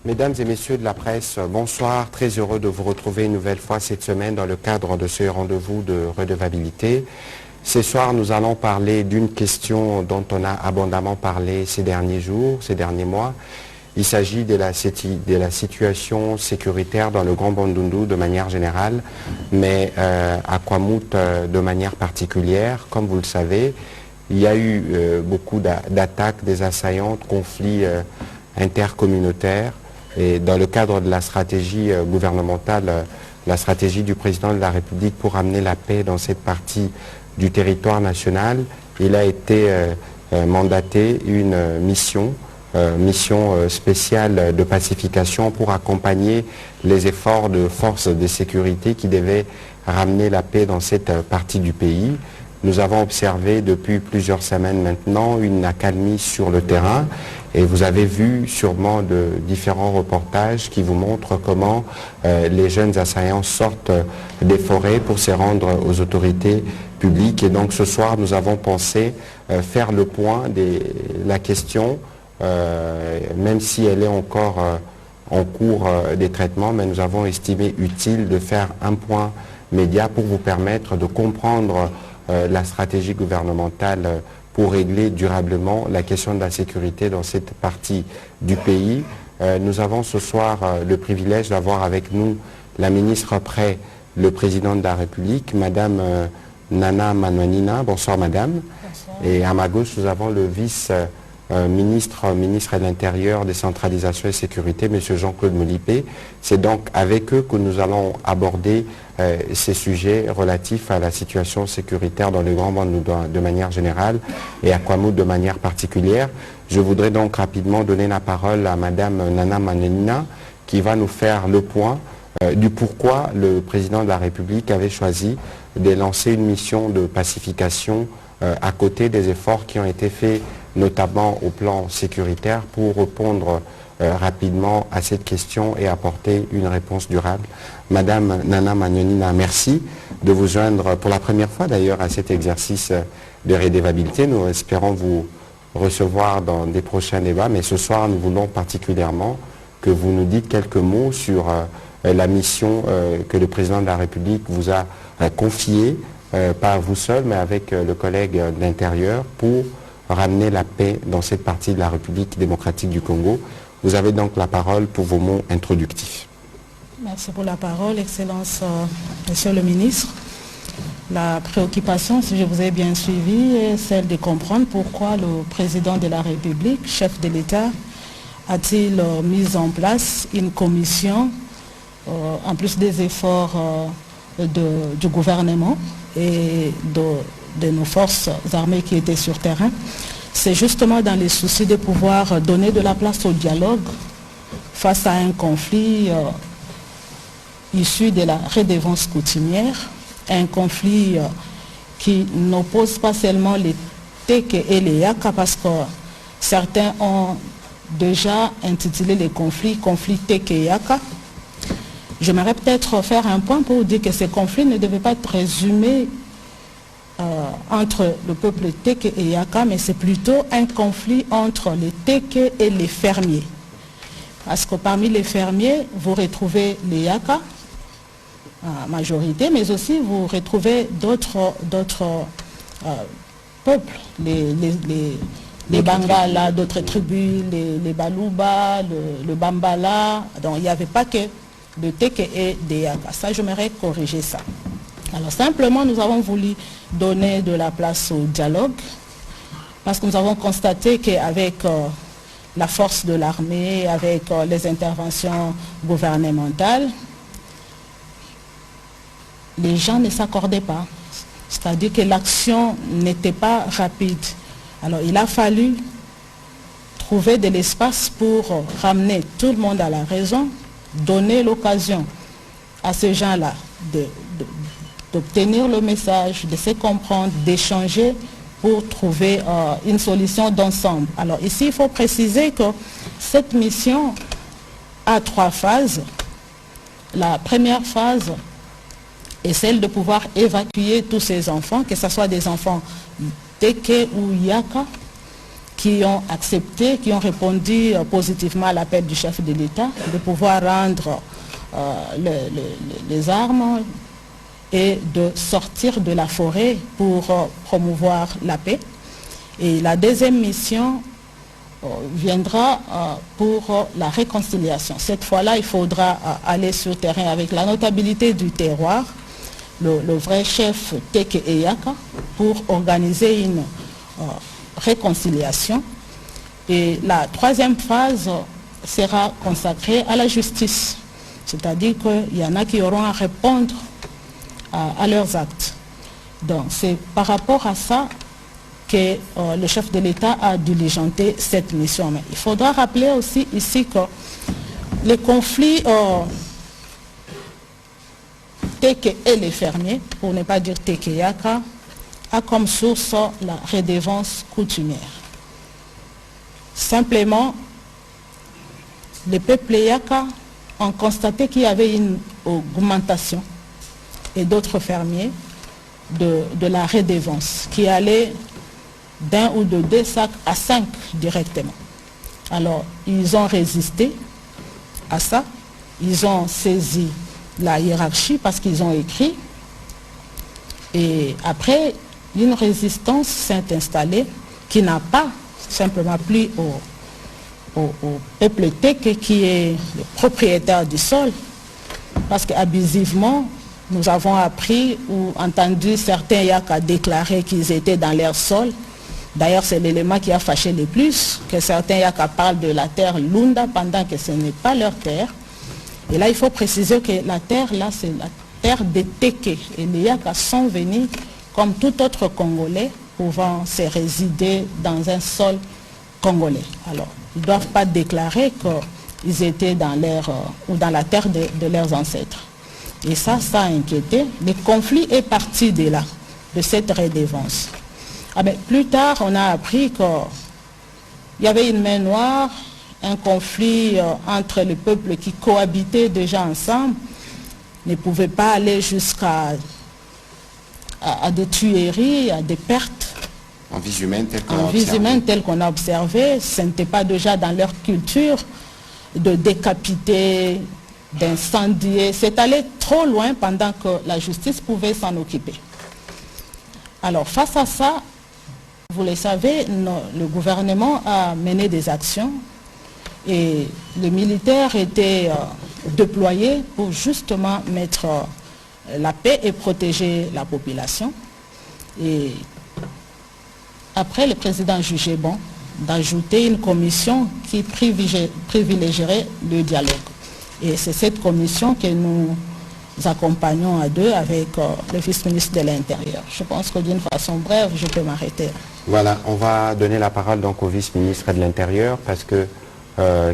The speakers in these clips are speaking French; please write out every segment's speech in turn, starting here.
Mesdames et messieurs de la presse, bonsoir. Très heureux de vous retrouver une nouvelle fois cette semaine dans le cadre de ce rendez-vous de redevabilité. Ce soir, nous allons parler d'une question dont on a abondamment parlé ces derniers jours, ces derniers mois. Il s'agit de la situation sécuritaire dans le Grand Bandundu de manière générale, mais à Kwamouth de manière particulière. Comme vous le savez, il y a eu beaucoup d'attaques des assaillants, de conflits intercommunautaires. Et dans le cadre de la stratégie gouvernementale, la stratégie du président de la République pour amener la paix dans cette partie du territoire national, il a été mandaté une mission spéciale de pacification pour accompagner les efforts de forces de sécurité qui devaient ramener la paix dans cette partie du pays. Nous avons observé depuis plusieurs semaines maintenant une accalmie sur le terrain et vous avez vu sûrement de différents reportages qui vous montrent comment les jeunes assaillants sortent des forêts pour se rendre aux autorités publiques. Et donc ce soir, nous avons pensé faire le point de la question, même si elle est encore en cours des traitements, mais nous avons estimé utile de faire un point média pour vous permettre de comprendre la stratégie gouvernementale pour régler durablement la question de la sécurité dans cette partie du pays. Nous avons ce soir le privilège d'avoir avec nous la ministre près le président de la République, Madame Nana Manouanina. Bonsoir Madame. Bonsoir. Et à ma gauche, nous avons le vice-ministre de l'Intérieur, décentralisation et sécurité, M. Jean-Claude Molipé. C'est donc avec eux que nous allons aborder ces sujets relatifs à la situation sécuritaire dans le Grand Bandundu de manière générale et à Kwamouth de manière particulière. Je voudrais donc rapidement donner la parole à Madame Nana Manouanina qui va nous faire le point du pourquoi le président de la République avait choisi de lancer une mission de pacification à côté des efforts qui ont été faits notamment au plan sécuritaire pour répondre rapidement à cette question et apporter une réponse durable. Madame Nana Manouanina, merci de vous joindre pour la première fois d'ailleurs à cet exercice de redevabilité. Nous espérons vous recevoir dans des prochains débats, mais ce soir nous voulons particulièrement que vous nous dites quelques mots sur la mission que le président de la République vous a confiée, pas vous seul, mais avec le collègue de l'Intérieur, pour ramener la paix dans cette partie de la République démocratique du Congo. Vous avez donc la parole pour vos mots introductifs. Merci pour la parole, Excellence, Monsieur le ministre. La préoccupation, si je vous ai bien suivi, est celle de comprendre pourquoi le président de la République, chef de l'État, a-t-il mis en place une commission, en plus des efforts du gouvernement et de nos forces armées qui étaient sur terrain. C'est justement dans les soucis de pouvoir donner de la place au dialogue face à un conflit issu de la redevance coutumière, un conflit qui n'oppose pas seulement les Teke et les Yaka, parce que certains ont déjà intitulé les conflits Teke et Yaka. J'aimerais peut-être faire un point pour dire que ces conflits ne devaient pas être résumés entre le peuple Teke et Yaka, mais c'est plutôt un conflit entre les Teke et les fermiers. Parce que parmi les fermiers, vous retrouvez les Yaka, en majorité, mais aussi vous retrouvez d'autres peuples, les Bangala, d'autres tribus, les Baluba, le Bambala. Donc il n'y avait pas que de Teke et des Yaka. Ça, j'aimerais corriger ça. Alors simplement, nous avons voulu donner de la place au dialogue parce que nous avons constaté qu'avec la force de l'armée, avec les interventions gouvernementales, les gens ne s'accordaient pas. C'est-à-dire que l'action n'était pas rapide. Alors il a fallu trouver de l'espace pour ramener tout le monde à la raison, donner l'occasion à ces gens-là d'obtenir le message, de se comprendre, d'échanger pour trouver une solution d'ensemble. Alors ici, il faut préciser que cette mission a 3 phases. La première phase est celle de pouvoir évacuer tous ces enfants, que ce soit des enfants Teke ou Yaka, qui ont accepté, qui ont répondu positivement à l'appel du chef de l'État de pouvoir rendre les armes et de sortir de la forêt pour promouvoir la paix. Et la deuxième mission viendra pour la réconciliation. Cette fois-là, il faudra aller sur terrain avec la notabilité du terroir, le vrai chef Teke Eyaka, pour organiser une réconciliation. Et la troisième phase sera consacrée à la justice. C'est-à-dire qu'il y en a qui auront à répondre à leurs actes. Donc c'est par rapport à ça que le chef de l'État a diligenté cette mission. Mais il faudra rappeler aussi ici que les conflits Teke et les fermiers, pour ne pas dire Teke Yaka, a comme source la redevance coutumière. Simplement, les peuples Yaka ont constaté qu'il y avait une augmentation, et d'autres fermiers, de la redevance, qui allait d'un ou de 2 sacs à 5 directement. Alors, ils ont résisté à ça, ils ont saisi la hiérarchie parce qu'ils ont écrit, et après, une résistance s'est installée qui n'a pas simplement plu au peuple Teke qui est le propriétaire du sol, parce qu'abusivement, nous avons appris ou entendu certains Yaka déclarer qu'ils étaient dans leur sol. D'ailleurs, c'est l'élément qui a fâché le plus, que certains Yaka parlent de la terre Lunda pendant que ce n'est pas leur terre. Et là, il faut préciser que la terre, là, c'est la terre des Teke. Et les Yaka sont venus, comme tout autre Congolais, pouvant se résider dans un sol congolais. Alors, ils ne doivent pas déclarer qu'ils étaient dans leur, ou dans la terre de leurs ancêtres. Et ça a inquiété. Le conflit est parti de là, de cette redevance. Mais plus tard, on a appris qu'il y avait une main noire, un conflit entre les peuples qui cohabitaient déjà ensemble, ne pouvaient pas aller jusqu'à des tueries, à des pertes. En vie humaine telle qu'on a observé. Ce n'était pas déjà dans leur culture de décapiter, d'incendier. C'est allé trop loin pendant que la justice pouvait s'en occuper. Alors face à ça, vous le savez, le gouvernement a mené des actions et les militaires étaient déployés pour justement mettre la paix et protéger la population. Et après, le président jugeait bon d'ajouter une commission qui privilégierait le dialogue. Et c'est cette commission que nous accompagnons à deux avec le vice-ministre de l'Intérieur. Je pense que d'une façon brève, je peux m'arrêter. Voilà, on va donner la parole donc au vice-ministre de l'Intérieur parce que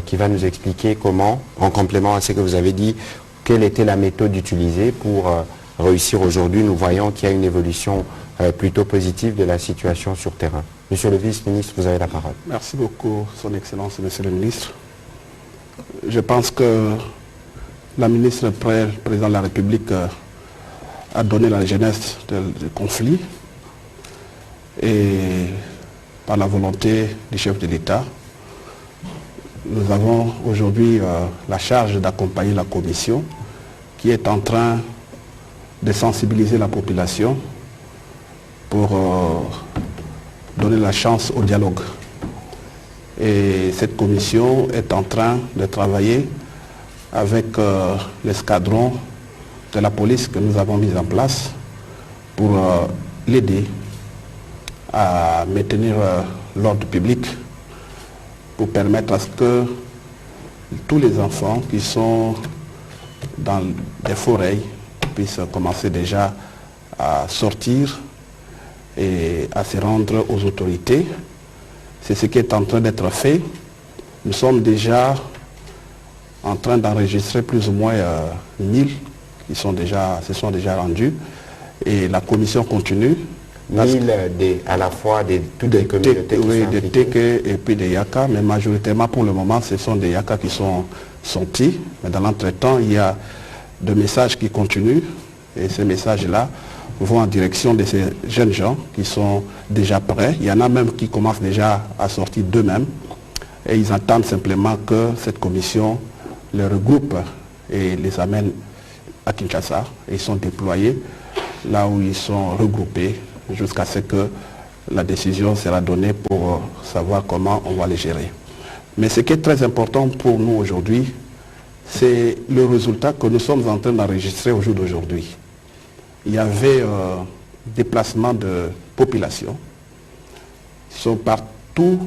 qui va nous expliquer comment, en complément à ce que vous avez dit, quelle était la méthode utilisée pour réussir aujourd'hui. Nous voyons qu'il y a une évolution plutôt positive de la situation sur terrain. Monsieur le vice-ministre, vous avez la parole. Merci beaucoup, Son Excellence, Monsieur le ministre. Je pense que la ministre, le président de la République, a donné la genèse du conflit et par la volonté du chef de l'État, nous avons aujourd'hui la charge d'accompagner la commission qui est en train de sensibiliser la population pour donner la chance au dialogue. Et cette commission est en train de travailler avec l'escadron de la police que nous avons mis en place pour l'aider à maintenir l'ordre public, pour permettre à ce que tous les enfants qui sont dans des forêts puissent commencer déjà à sortir et à se rendre aux autorités. C'est ce qui est en train d'être fait. Nous sommes déjà en train d'enregistrer plus ou moins 1000 qui se sont déjà rendus et la commission continue. 1000 à la fois de toutes les communautés. Oui, des Teke et puis des Yaka, mais majoritairement pour le moment ce sont des Yaka qui sont sortis. Mais dans l'entretemps, il y a des messages qui continuent et ces messages-là vont en direction de ces jeunes gens qui sont déjà prêts. Il y en a même qui commencent déjà à sortir d'eux-mêmes. Et ils attendent simplement que cette commission les regroupe et les amène à Kinshasa. Et ils sont déployés là où ils sont regroupés jusqu'à ce que la décision sera donnée pour savoir comment on va les gérer. Mais ce qui est très important pour nous aujourd'hui, c'est le résultat que nous sommes en train d'enregistrer au jour d'aujourd'hui. Il y avait déplacement de population. Ils sont partout.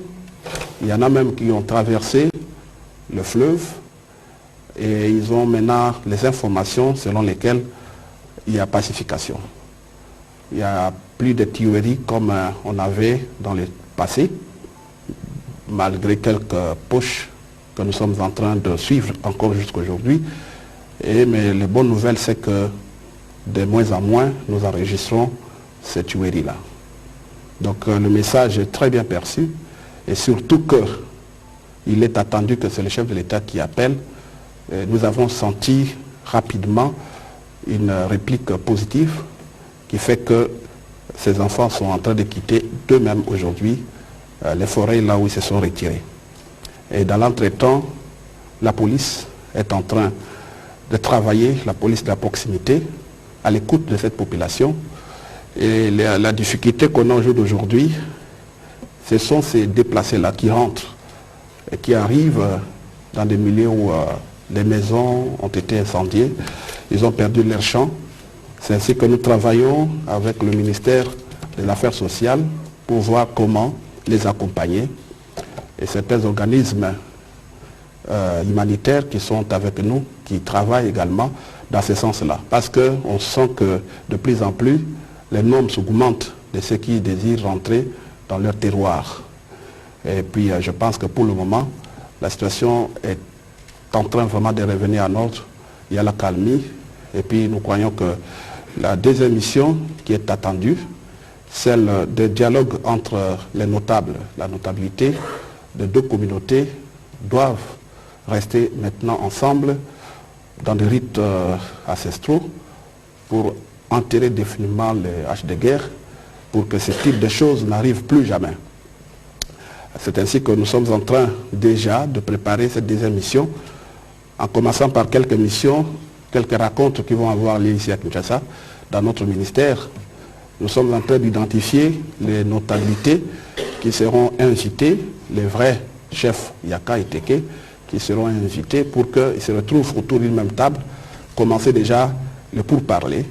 Il y en a même qui ont traversé le fleuve et ils ont maintenant les informations selon lesquelles il y a pacification. Il n'y a plus de tueries comme on avait dans le passé, malgré quelques poches que nous sommes en train de suivre encore jusqu'à aujourd'hui. Mais les bonnes nouvelles, c'est que de moins en moins, nous enregistrons ces tueries-là. Donc le message est très bien perçu et surtout qu'il est attendu que c'est le chef de l'État qui appelle. Nous avons senti rapidement une réplique positive qui fait que ces enfants sont en train de quitter d'eux-mêmes aujourd'hui les forêts là où ils se sont retirés. Et dans l'entretemps, la police est en train de travailler, la police de la proximité, à l'écoute de cette population. Et la difficulté qu'on a au jour d'aujourd'hui, ce sont ces déplacés-là qui rentrent et qui arrivent dans des milieux où les maisons ont été incendiées, ils ont perdu leurs champs. C'est ainsi que nous travaillons avec le ministère des Affaires sociales pour voir comment les accompagner. Et certains organismes humanitaires qui sont avec nous, qui travaillent également dans ce sens-là. Parce qu'on sent que de plus en plus, les nombres augmentent de ceux qui désirent rentrer dans leur terroir. Et puis je pense que pour le moment, la situation est en train vraiment de revenir en ordre. Il y a la calmie. Et puis nous croyons que la deuxième mission qui est attendue, celle de dialogue entre les notables, la notabilité de deux communautés, doivent rester maintenant ensemble dans des rites ancestraux pour enterrer définitivement les haches de guerre, pour que ce type de choses n'arrive plus jamais. C'est ainsi que nous sommes en train déjà de préparer cette deuxième mission, en commençant par quelques missions, quelques rencontres qui vont avoir lieu ici à Kinshasa, dans notre ministère. Nous sommes en train d'identifier les notabilités qui seront invitées, les vrais chefs Yaka et Teke, qui seront invités pour qu'ils se retrouvent autour d'une même table, commencer déjà le pourparler,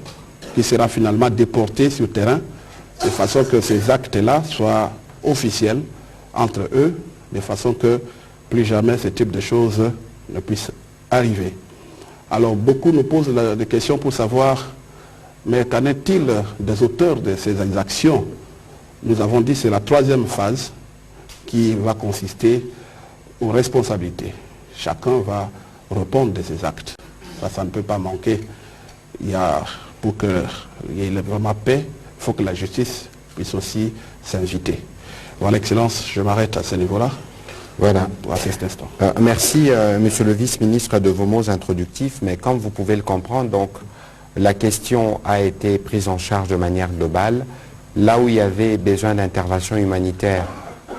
qui sera finalement déporté sur terrain, de façon que ces actes-là soient officiels entre eux, de façon que plus jamais ce type de choses ne puisse arriver. Alors beaucoup nous posent des questions pour savoir, mais qu'en est-il des auteurs de ces actions? Nous avons dit que c'est la troisième phase qui va consister aux responsabilités. Chacun va répondre de ses actes. Ça ne peut pas manquer. Pour qu'il y ait vraiment paix, il faut que la justice puisse aussi s'inviter. Voilà, Excellence, je m'arrête à ce niveau-là. Voilà. À cet instant. Merci, Monsieur le vice-ministre, de vos mots introductifs, mais comme vous pouvez le comprendre, donc, la question a été prise en charge de manière globale. Là où il y avait besoin d'intervention humanitaire,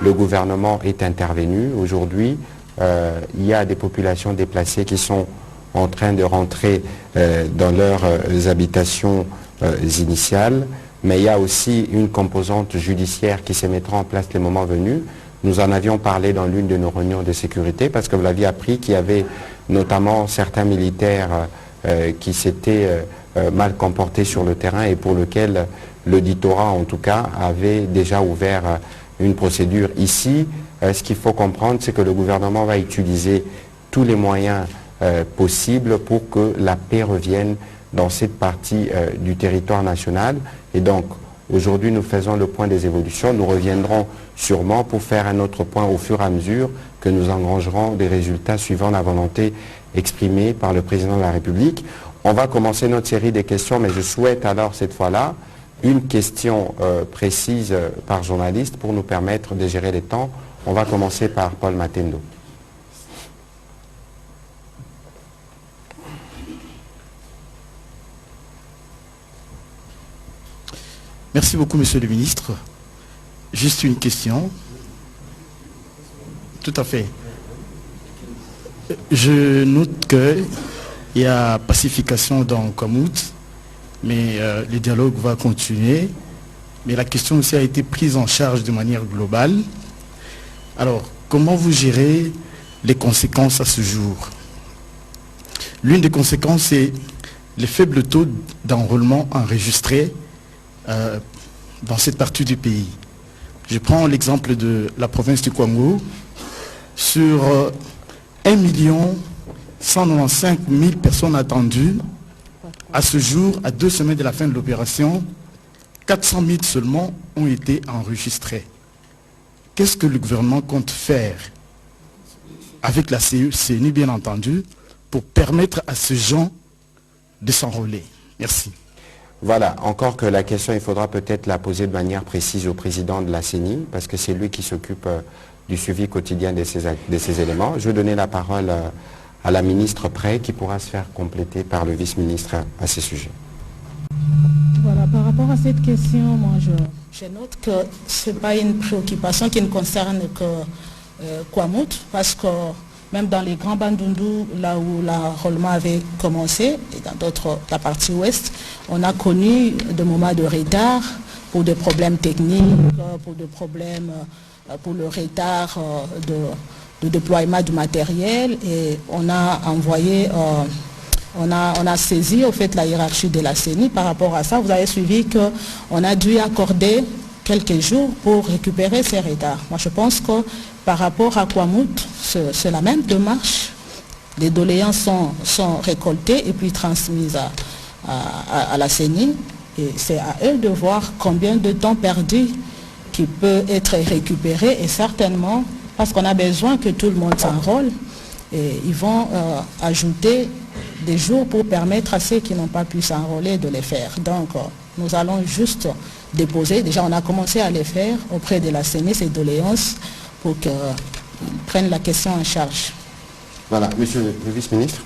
le gouvernement est intervenu. Aujourd'hui, il y a des populations déplacées qui sont en train de rentrer dans leurs habitations initiales, mais il y a aussi une composante judiciaire qui se mettra en place les moments venus. Nous en avions parlé dans l'une de nos réunions de sécurité, parce que vous l'aviez appris qu'il y avait notamment certains militaires qui s'étaient mal comportés sur le terrain et pour lequel l'auditorat, en tout cas, avait déjà ouvert une procédure ici. Ce qu'il faut comprendre, c'est que le gouvernement va utiliser tous les moyens possibles pour que la paix revienne dans cette partie du territoire national. Et donc, aujourd'hui, nous faisons le point des évolutions. Nous reviendrons sûrement pour faire un autre point au fur et à mesure que nous engrangerons des résultats suivant la volonté exprimée par le président de la République. On va commencer notre série de questions, mais je souhaite alors cette fois-là une question précise par journaliste pour nous permettre de gérer les temps. On va commencer par Paul Matendo. Merci beaucoup, Monsieur le ministre. Juste une question. Tout à fait. Je note qu'il y a pacification dans Kwamouth, mais le dialogue va continuer. Mais la question aussi a été prise en charge de manière globale. Alors, comment vous gérez les conséquences à ce jour? L'une des conséquences, c'est les faibles taux d'enrôlement enregistrés dans cette partie du pays. Je prends l'exemple de la province du Kwango. Sur 1 195 000 personnes attendues, à ce jour, à 2 semaines de la fin de l'opération, 400 000 seulement ont été enregistrés. Qu'est-ce que le gouvernement compte faire avec la CNU, bien entendu, pour permettre à ces gens de s'enrôler? Merci. Voilà, encore que la question, il faudra peut-être la poser de manière précise au président de la CENI, parce que c'est lui qui s'occupe du suivi quotidien de ces éléments. Je vais donner la parole à la ministre Prey, qui pourra se faire compléter par le vice-ministre à ces sujets. Voilà, par rapport à cette question, moi je note que ce n'est pas une préoccupation qui ne concerne que Kwamouth, parce que même dans les grands Bandundu, là où l'enrôlement avait commencé, et dans d'autres, la partie ouest, on a connu des moments de retard pour des problèmes techniques, pour des problèmes, pour le retard de déploiement du matériel, et on a envoyé, on a saisi au fait la hiérarchie de la CENI par rapport à ça. Vous avez suivi qu'on a dû accorder quelques jours pour récupérer ces retards. Moi je pense que par rapport à Kwamouth, c'est la même démarche. Les doléances sont récoltées et puis transmises à la CENI. Et c'est à eux de voir combien de temps perdu qui peut être récupéré. Et certainement, parce qu'on a besoin que tout le monde s'enrôle, et ils vont ajouter des jours pour permettre à ceux qui n'ont pas pu s'enrôler de les faire. Donc, nous allons juste déposer. Déjà, on a commencé à les faire auprès de la CENI, ces doléances, pour qu'ils prennent la question en charge. Voilà, monsieur le vice-ministre.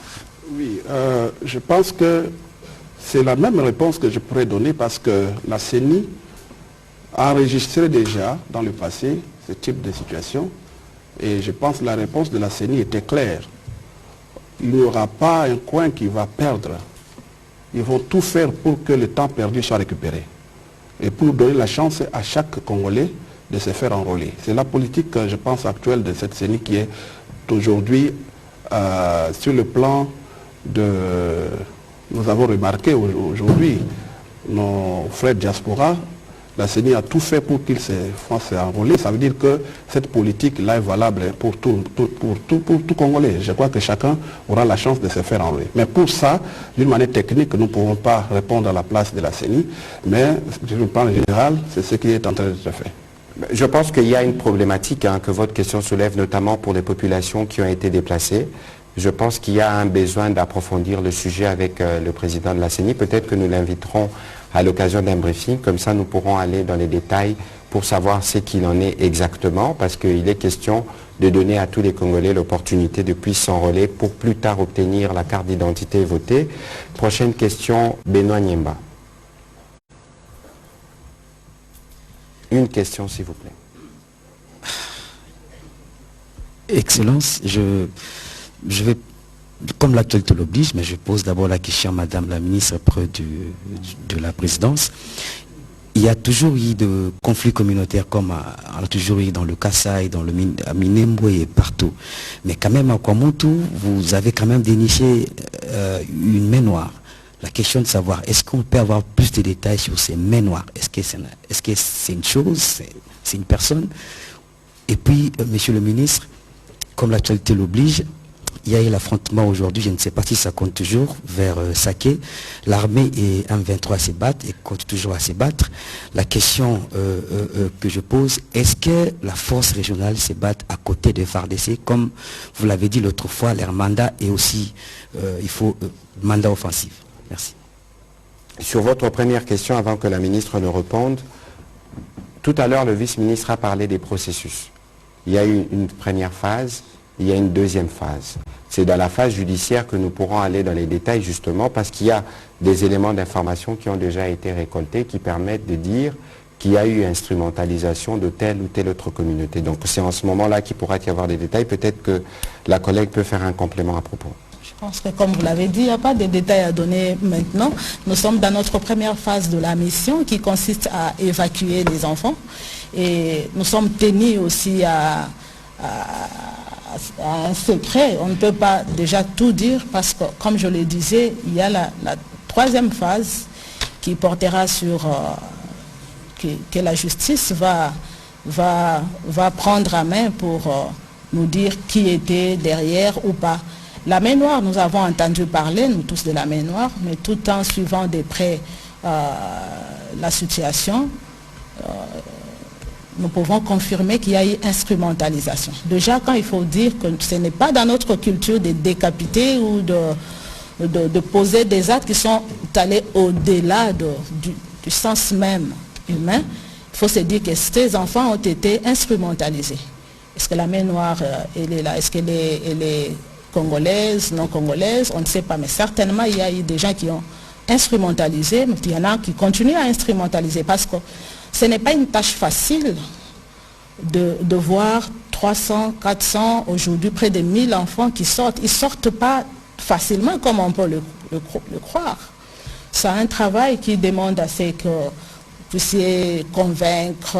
Oui, je pense que c'est la même réponse que je pourrais donner parce que la CENI a enregistré déjà dans le passé ce type de situation et je pense que la réponse de la CENI était claire. Il n'y aura pas un coin qui va perdre. Ils vont tout faire pour que le temps perdu soit récupéré et pour donner la chance à chaque Congolais de se faire enrôler. C'est la politique, je pense, actuelle de cette CENI qui est aujourd'hui sur le plan de... Nous avons remarqué aujourd'hui, nos frères diaspora, la CENI a tout fait pour qu'ils se fassent enrôler. Ça veut dire que cette politique-là est valable pour tout Congolais. Je crois que chacun aura la chance de se faire enrôler. Mais pour ça, d'une manière technique, nous ne pouvons pas répondre à la place de la CENI, mais sur le plan général, c'est ce qui est en train de se faire. Je pense qu'il y a une problématique que votre question soulève, notamment pour les populations qui ont été déplacées. Je pense qu'il y a un besoin d'approfondir le sujet avec le président de la CENI. Peut-être que nous l'inviterons à l'occasion d'un briefing. Comme ça, nous pourrons aller dans les détails pour savoir ce qu'il en est exactement, parce qu'il est question de donner à tous les Congolais l'opportunité de pouvoir s'enrôler pour plus tard obtenir la carte d'identité et voter. Prochaine question, Benoît Niemba. Une question, s'il vous plaît. Excellence, je vais, comme l'actualité l'oblige, mais je pose d'abord la question à Madame la ministre près de la présidence. Il y a toujours eu de conflits communautaires comme on a toujours eu dans le Kasaï, dans le Minembwe et partout. Mais quand même à Kwamouth, vous avez quand même déniché une main noire. La question de savoir, est-ce qu'on peut avoir plus de détails sur ces mains noires? Est-ce que c'est une chose, c'est une personne? Et puis, monsieur le ministre, comme l'actualité l'oblige, il y a eu l'affrontement aujourd'hui, je ne sais pas si ça compte toujours, vers Saké. L'armée et M23 se battent et compte toujours à se battre. La question que je pose, est-ce que la force régionale se bat à côté des FARDC, comme vous l'avez dit l'autre fois, leur mandat est aussi, il faut mandat offensif. Merci. Sur votre première question, avant que la ministre ne réponde, tout à l'heure, le vice-ministre a parlé des processus. Il y a eu une première phase il y a une deuxième phase. C'est dans la phase judiciaire que nous pourrons aller dans les détails justement parce qu'il y a des éléments d'information qui ont déjà été récoltés qui permettent de dire qu'il y a eu instrumentalisation de telle ou telle autre communauté. Donc c'est en ce moment-là qu'il pourra y avoir des détails. Peut-être que la collègue peut faire un complément à propos. Je pense que comme vous l'avez dit, il n'y a pas de détails à donner maintenant. Nous sommes dans notre première phase de la mission qui consiste à évacuer les enfants. Et nous sommes tenus aussi à un secret. On ne peut pas déjà tout dire parce que, comme je le disais, il y a la troisième phase qui portera sur... que la justice va prendre à main pour nous dire qui était derrière ou pas. La main noire, nous avons entendu parler, nous tous, de la main noire, mais tout en suivant de près la situation, nous pouvons confirmer qu'il y a eu instrumentalisation. Déjà, quand il faut dire que ce n'est pas dans notre culture de décapiter ou de poser des actes qui sont allés au-delà du sens même humain, il faut se dire que ces enfants ont été instrumentalisés. Est-ce que la main noire, elle est là? Est-ce qu'elle est congolaise, non congolaise? On ne sait pas, mais certainement il y a eu des gens qui ont instrumentalisé, mais il y en a qui continuent à instrumentaliser parce que ce n'est pas une tâche facile de voir 300, 400, aujourd'hui près de 1000 enfants qui sortent. Ils ne sortent pas facilement comme on peut le croire. C'est un travail qui demande à ce que vous puissiez convaincre,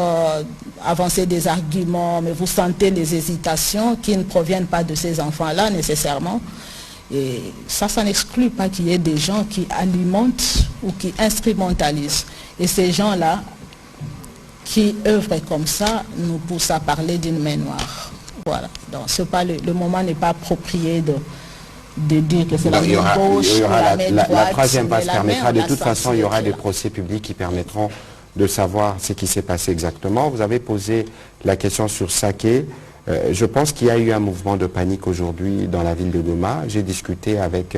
avancer des arguments, mais vous sentez les hésitations qui ne proviennent pas de ces enfants-là nécessairement. Et ça n'exclut pas qu'il y ait des gens qui alimentent ou qui instrumentalisent. Et ces gens-là, qui œuvrent comme ça, nous poussent à parler d'une main noire. Voilà. Donc le moment n'est pas approprié de dire que c'est la main gauche, la main droite. La troisième phase permettra, de toute façon, il y aura des procès publics qui permettront de savoir ce qui s'est passé exactement. Vous avez posé la question sur Saké. Je pense qu'il y a eu un mouvement de panique aujourd'hui dans la ville de Goma. J'ai discuté avec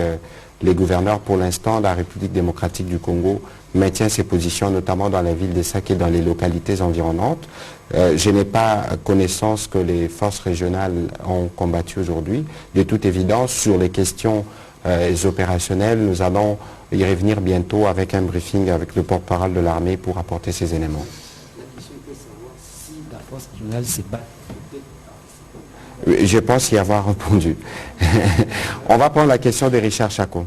les gouverneurs. Pour l'instant, la République démocratique du Congo maintient ses positions, notamment dans la ville de Saké et dans les localités environnantes. Je n'ai pas connaissance que les forces régionales ont combattu aujourd'hui. De toute évidence, sur les questions opérationnelles, nous allons y revenir bientôt avec un briefing avec le porte-parole de l'armée pour apporter ces éléments. La force régionale s'est battue. Je pense y avoir répondu. On va prendre la question de Richard Chako.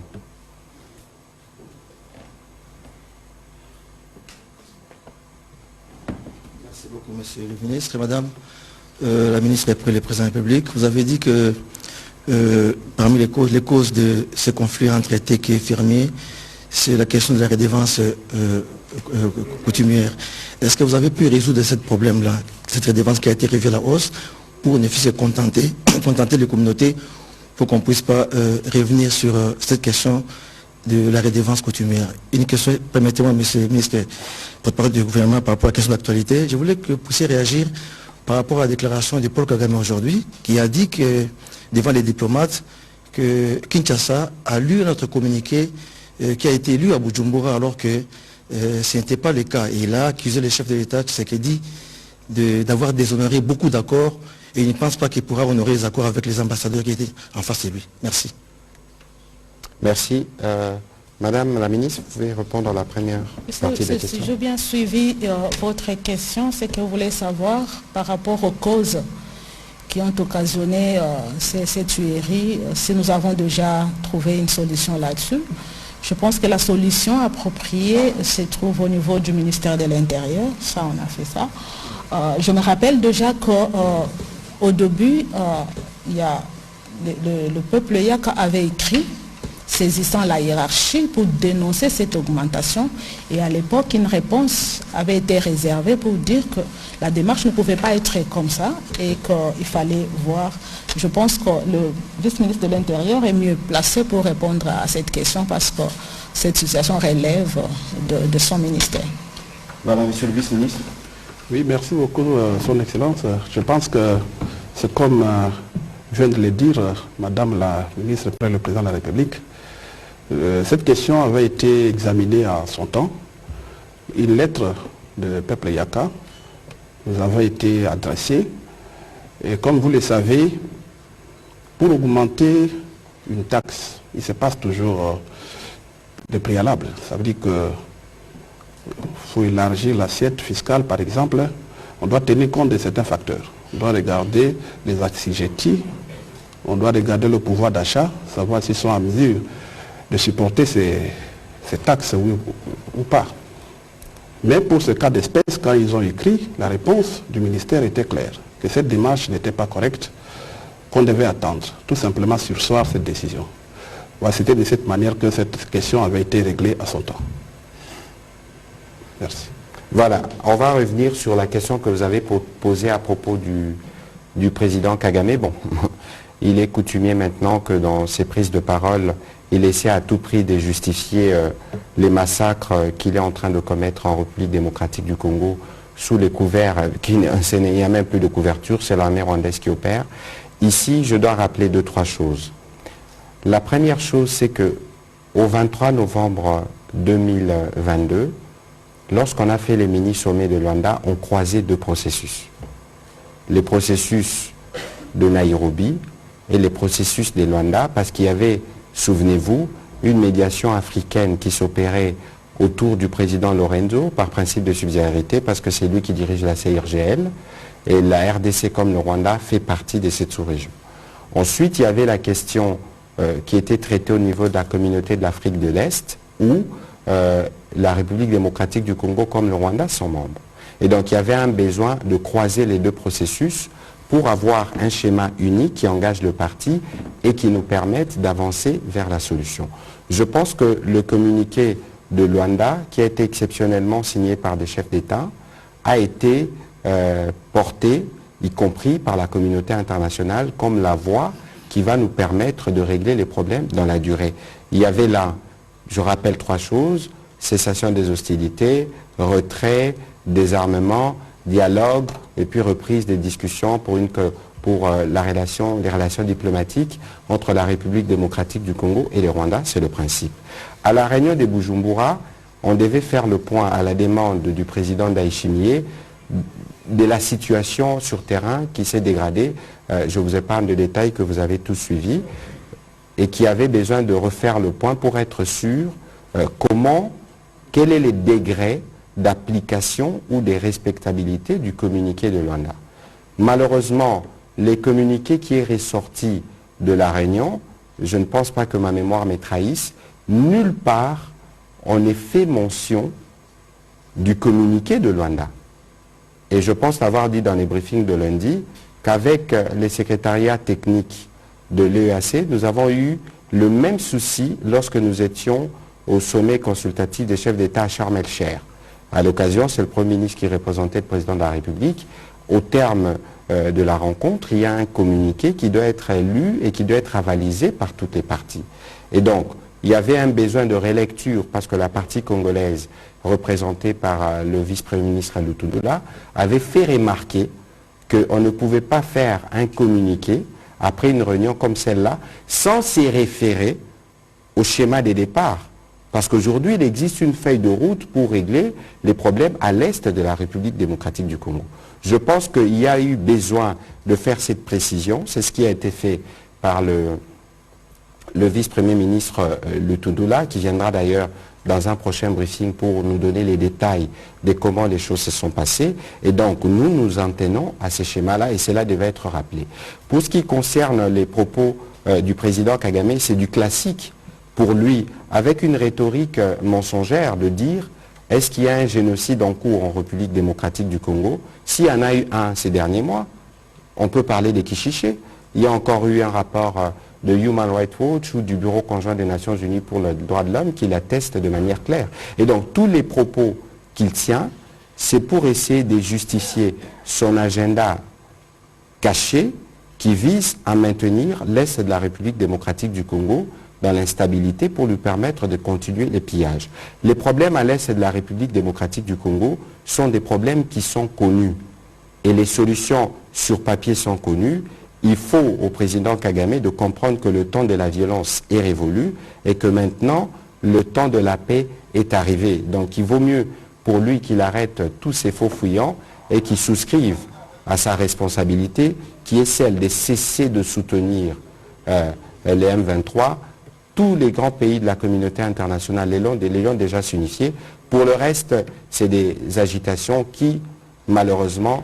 Merci beaucoup, monsieur le ministre. Madame la ministre et le président de la République, vous avez dit que parmi les causes de ce conflit entre TK et fermiers, c'est la question de la redevance coutumière. Est-ce que vous avez pu résoudre ce problème-là, cette redevance qui a été revue à la hausse, pour ne se contenter les communautés, pour qu'on ne puisse pas revenir sur cette question de la redevance coutumière? Une question, permettez-moi, monsieur le ministre, porte-parole du gouvernement, par rapport à la question d'actualité. Je voulais que vous puissiez réagir par rapport à la déclaration de Paul Kagame aujourd'hui, qui a dit que, devant les diplomates, que Kinshasa a lu notre communiqué qui a été lu à Bujumbura, alors que ce n'était pas le cas. Et il a accusé le chef de l'État, Tshisekedi, d'avoir déshonoré beaucoup d'accords, et il ne pense pas qu'il pourra honorer les accords avec les ambassadeurs qui étaient en face de lui. Merci. Merci. Madame la ministre, vous pouvez répondre à la première partie des questions. Si j'ai bien suivi votre question, c'est que vous voulez savoir par rapport aux causes qui ont occasionné ces tueries, si nous avons déjà trouvé une solution là-dessus. Je pense que la solution appropriée se trouve au niveau du ministère de l'Intérieur. Ça, on a fait ça. Je me rappelle déjà qu'au début, il y a le peuple Yaka avait écrit saisissant la hiérarchie pour dénoncer cette augmentation. Et à l'époque, une réponse avait été réservée pour dire que la démarche ne pouvait pas être comme ça et qu'il fallait voir. Je pense que le vice-ministre de l'Intérieur est mieux placé pour répondre à cette question parce que cette situation relève de son ministère. Voilà, monsieur le vice-ministre. Oui, merci beaucoup, son Excellence. Je pense que c'est comme vient de le dire Madame la ministre près le président de la République. Cette question avait été examinée à son temps. Une lettre du peuple Yaka nous avait été adressée. Et comme vous le savez, pour augmenter une taxe, il se passe toujours des préalables. Ça veut dire qu'il faut élargir l'assiette fiscale, par exemple. On doit tenir compte de certains facteurs. On doit regarder les assujettis, on doit regarder le pouvoir d'achat, savoir s'ils sont en mesure de supporter ces taxes ou pas. Mais pour ce cas d'espèce, quand ils ont écrit, la réponse du ministère était claire, que cette démarche n'était pas correcte, qu'on devait attendre, tout simplement surseoir cette décision. Voilà, c'était de cette manière que cette question avait été réglée à son temps. Merci. Voilà, on va revenir sur la question que vous avez posée à propos du président Kagame. Bon, il est coutumier maintenant que dans ses prises de parole, il essaie à tout prix de justifier les massacres qu'il est en train de commettre en République démocratique du Congo sous les couverts, il n'y a même plus de couverture, c'est l'armée rwandaise qui opère. Ici, je dois rappeler 2-3 choses. La première chose, c'est que au 23 novembre 2022, lorsqu'on a fait les mini-sommets de Luanda, on croisait 2 processus. Les processus de Nairobi et les processus de Luanda, parce qu'il y avait, souvenez-vous, une médiation africaine qui s'opérait autour du président Lorenzo par principe de subsidiarité, parce que c'est lui qui dirige la CIRGL, et la RDC comme le Rwanda fait partie de cette sous-région. Ensuite, il y avait la question qui était traitée au niveau de la communauté de l'Afrique de l'Est, où la République démocratique du Congo comme le Rwanda sont membres. Et donc il y avait un besoin de croiser les 2 processus pour avoir un schéma unique qui engage le parti et qui nous permette d'avancer vers la solution. Je pense que le communiqué de Luanda, qui a été exceptionnellement signé par des chefs d'État, a été porté, y compris par la communauté internationale, comme la voie qui va nous permettre de régler les problèmes dans la durée. Il y avait là, je rappelle 3 choses, cessation des hostilités, retrait, désarmement, dialogue et puis reprise des discussions pour les relations diplomatiques entre la République démocratique du Congo et le Rwanda, c'est le principe. À la réunion de Bujumbura, on devait faire le point à la demande du président Ndayishimiye de la situation sur terrain qui s'est dégradée. Je vous épargne de détails que vous avez tous suivis et qui avait besoin de refaire le point pour être sûr quel est le degré d'application ou de respectabilité du communiqué de Luanda. Malheureusement, les communiqués qui est ressorti de la réunion, je ne pense pas que ma mémoire me trahisse, nulle part on ait fait mention du communiqué de Luanda. Et je pense l'avoir dit dans les briefings de lundi, qu'avec les secrétariats techniques de l'EAC, nous avons eu le même souci lorsque nous étions au sommet consultatif des chefs d'État à Sharm el-Sheikh. À l'occasion, c'est le Premier ministre qui représentait le Président de la République. Au terme de la rencontre, il y a un communiqué qui doit être lu et qui doit être avalisé par toutes les parties. Et donc, il y avait un besoin de relecture parce que la partie congolaise, représentée par le vice-premier ministre Lutundula, avait fait remarquer qu'on ne pouvait pas faire un communiqué après une réunion comme celle-là sans s'y référer au schéma des départs. Parce qu'aujourd'hui, il existe une feuille de route pour régler les problèmes à l'est de la République démocratique du Congo. Je pense qu'il y a eu besoin de faire cette précision. C'est ce qui a été fait par le vice-premier ministre Lutundula, qui viendra d'ailleurs dans un prochain briefing pour nous donner les détails de comment les choses se sont passées. Et donc, nous nous en tenons à ces schémas-là et cela devait être rappelé. Pour ce qui concerne les propos du président Kagame, c'est du classique pour lui, avec une rhétorique mensongère de dire est-ce qu'il y a un génocide en cours en République démocratique du Congo? S'il y en a eu un ces derniers mois, on peut parler des Kishiché. Il y a encore eu un rapport de Human Rights Watch ou du Bureau conjoint des Nations Unies pour le droit de l'homme qui l'atteste de manière claire. Et donc tous les propos qu'il tient, c'est pour essayer de justifier son agenda caché qui vise à maintenir l'Est de la République démocratique du Congo dans l'instabilité pour lui permettre de continuer les pillages. Les problèmes à l'Est de la République démocratique du Congo sont des problèmes qui sont connus. Et les solutions sur papier sont connues. Il faut au président Kagame de comprendre que le temps de la violence est révolu et que maintenant, le temps de la paix est arrivé. Donc il vaut mieux pour lui qu'il arrête tous ces faux fuyants et qu'il souscrive à sa responsabilité qui est celle de cesser de soutenir les M23. Tous les grands pays de la communauté internationale les ont déjà signifiés. Pour le reste, c'est des agitations qui, malheureusement,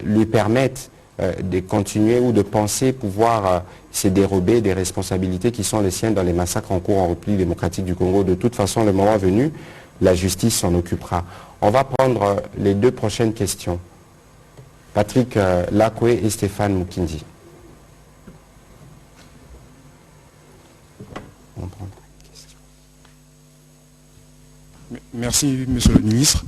lui permettent de continuer ou de penser pouvoir se dérober des responsabilités qui sont les siennes dans les massacres en cours en République démocratique du Congo. De toute façon, le moment venu, la justice s'en occupera. On va prendre les deux prochaines questions. Patrick Lakwe et Stéphane Mukindi. Merci, Monsieur le ministre.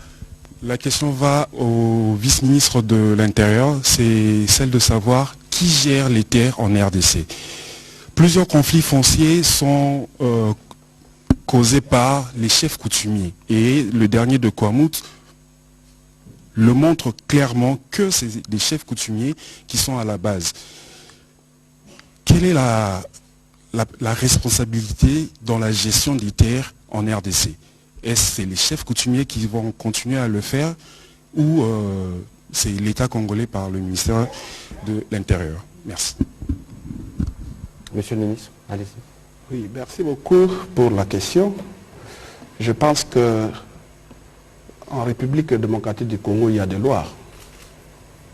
La question va au vice-ministre de l'Intérieur, c'est celle de savoir qui gère les terres en RDC. Plusieurs conflits fonciers sont causés par les chefs coutumiers. Et le dernier de Kwamouth le montre clairement que c'est des chefs coutumiers qui sont à la base. Quelle est la responsabilité dans la gestion des terres en RDC? Est-ce que c'est les chefs coutumiers qui vont continuer à le faire ou c'est l'État congolais par le ministère de l'Intérieur? Merci. Monsieur le ministre, allez-y. Oui, merci beaucoup pour la question. Je pense que en République démocratique du Congo, il y a des lois.